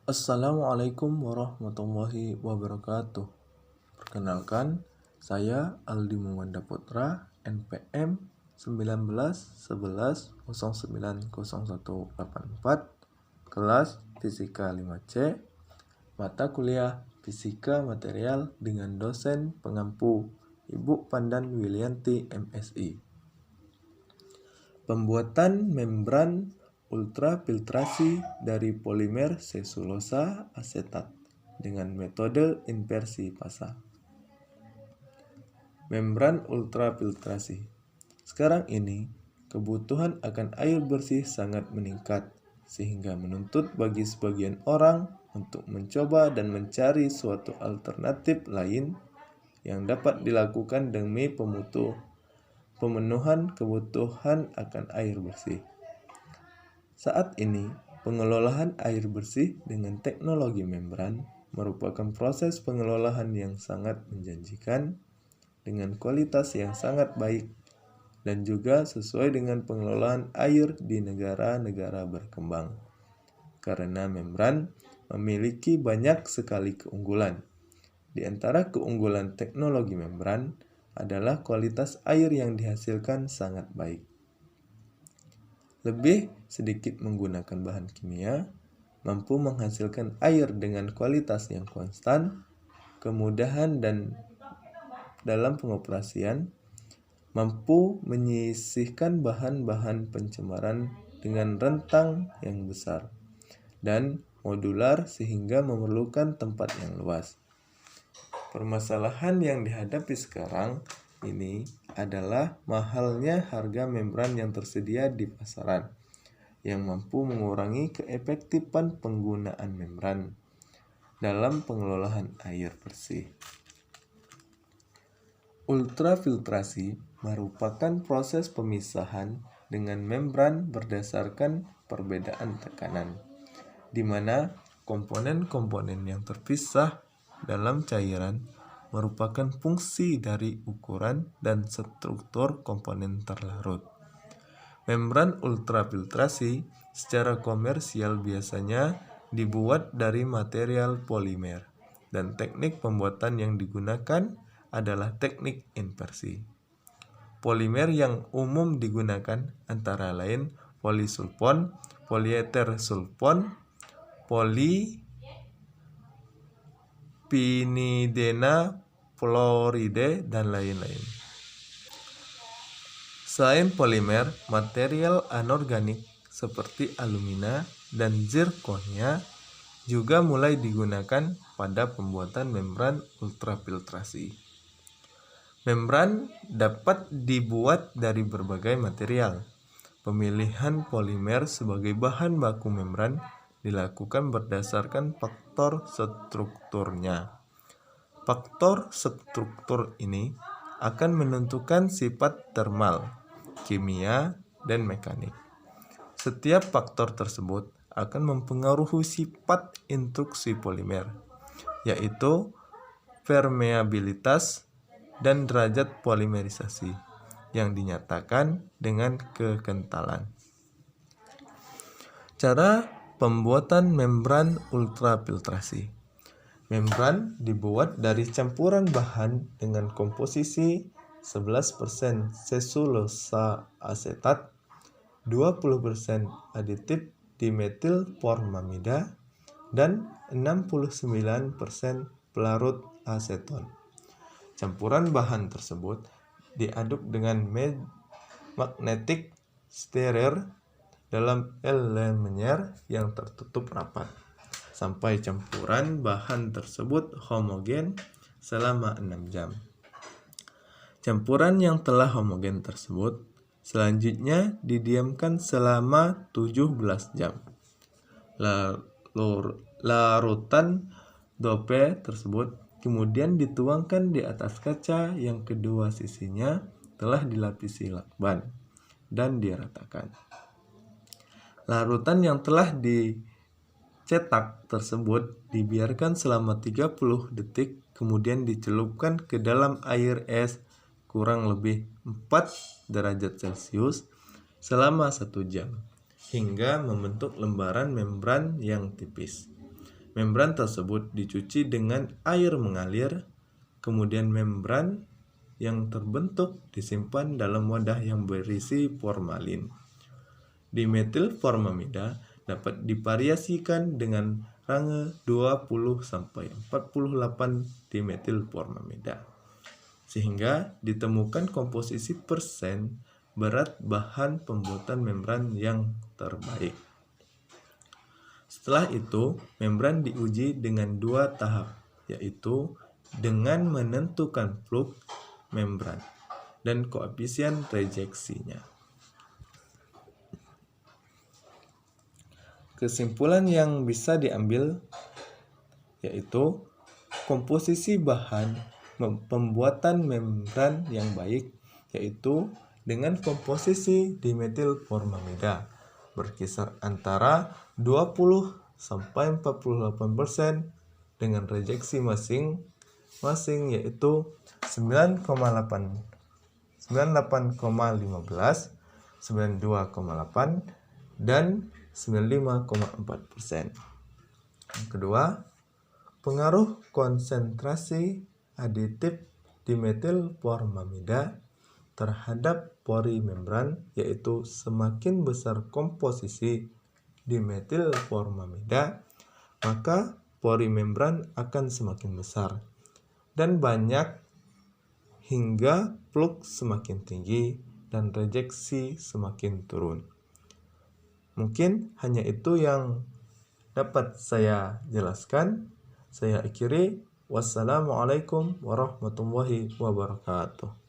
Assalamualaikum warahmatullahi wabarakatuh. Perkenalkan, saya Aldi Muwanda Putra, NPM 1911090184, kelas Fisika 5C, mata kuliah Fisika Material dengan dosen pengampu Ibu Pandan Wilianti, MSI. Pembuatan membran ultrafiltrasi dari polimer selulosa asetat dengan metode inversi fasa. Membran ultrafiltrasi. Sekarang ini, kebutuhan akan air bersih sangat meningkat, sehingga menuntut bagi sebagian orang untuk mencoba dan mencari suatu alternatif lain yang dapat dilakukan demi pemenuhan kebutuhan akan air bersih. Saat ini, pengelolaan air bersih dengan teknologi membran merupakan proses pengelolaan yang sangat menjanjikan dengan kualitas yang sangat baik dan juga sesuai dengan pengelolaan air di negara-negara berkembang. Karena membran memiliki banyak sekali keunggulan. Di antara keunggulan teknologi membran adalah kualitas air yang dihasilkan sangat baik. Lebih sedikit menggunakan bahan kimia, mampu menghasilkan air dengan kualitas yang konstan, kemudahan dan dalam pengoperasian, mampu menyisihkan bahan-bahan pencemaran dengan rentang yang besar, dan modular sehingga memerlukan tempat yang luas. Permasalahan yang dihadapi sekarang ini adalah mahalnya harga membran yang tersedia di pasaran, yang mampu mengurangi keefektifan penggunaan membran dalam pengelolaan air bersih. Ultrafiltrasi merupakan proses pemisahan dengan membran berdasarkan perbedaan tekanan, di mana komponen-komponen yang terpisah dalam cairan merupakan fungsi dari ukuran dan struktur komponen terlarut. Membran ultrafiltrasi secara komersial biasanya dibuat dari material polimer, dan teknik pembuatan yang digunakan adalah teknik inversi. Polimer yang umum digunakan antara lain polisulfon, poliether sulfon, polyphenidena fluoride, dan lain-lain. Selain polimer, material anorganik seperti alumina dan zirkonia juga mulai digunakan pada pembuatan membran ultrafiltrasi. Membran dapat dibuat dari berbagai material. Pemilihan polimer sebagai bahan baku membran dilakukan berdasarkan faktor strukturnya. Faktor struktur ini akan menentukan sifat termal, kimia, dan mekanik. Setiap faktor tersebut akan mempengaruhi sifat intrusi polimer, yaitu permeabilitas dan derajat polimerisasi yang dinyatakan dengan kekentalan. Cara pembuatan membran ultrafiltrasi. Membran dibuat dari campuran bahan dengan komposisi 11% selulosa asetat, 20% aditif dimetilformamida, dan 69% pelarut aseton. Campuran bahan tersebut diaduk dengan magnetic stirrer dalam lemper yang tertutup rapat sampai campuran bahan tersebut homogen selama 6 jam. Campuran yang telah homogen tersebut selanjutnya didiamkan selama 17 jam. Larutan dope tersebut kemudian dituangkan di atas kaca yang kedua sisinya telah dilapisi lakban dan diratakan. Larutan yang telah dicetak tersebut dibiarkan selama 30 detik, kemudian dicelupkan ke dalam air es kurang lebih 4 derajat Celcius selama 1 jam, hingga membentuk lembaran membran yang tipis. Membran tersebut dicuci dengan air mengalir, kemudian membran yang terbentuk disimpan dalam wadah yang berisi formalin. Dimetilformamida dapat divariasikan dengan range 20-48 dimetilformamida, sehingga ditemukan komposisi persen berat bahan pembuatan membran yang terbaik. Setelah itu, membran diuji dengan 2 tahap, yaitu dengan menentukan flux membran dan koefisien rejeksinya. Kesimpulan yang bisa diambil yaitu komposisi bahan pembuatan membran yang baik yaitu dengan komposisi dimetilformamida berkisar antara 20-48% dengan rejeksi masing-masing yaitu 98,15, 92,8 dan 95,4%. Yang kedua, pengaruh konsentrasi aditif dimetilformamida terhadap pori membran yaitu semakin besar komposisi dimetilformamida, maka pori membran akan semakin besar dan banyak hingga flux semakin tinggi dan rejeksi semakin turun. Mungkin hanya itu yang dapat saya jelaskan. Saya akhiri. Wassalamualaikum warahmatullahi wabarakatuh.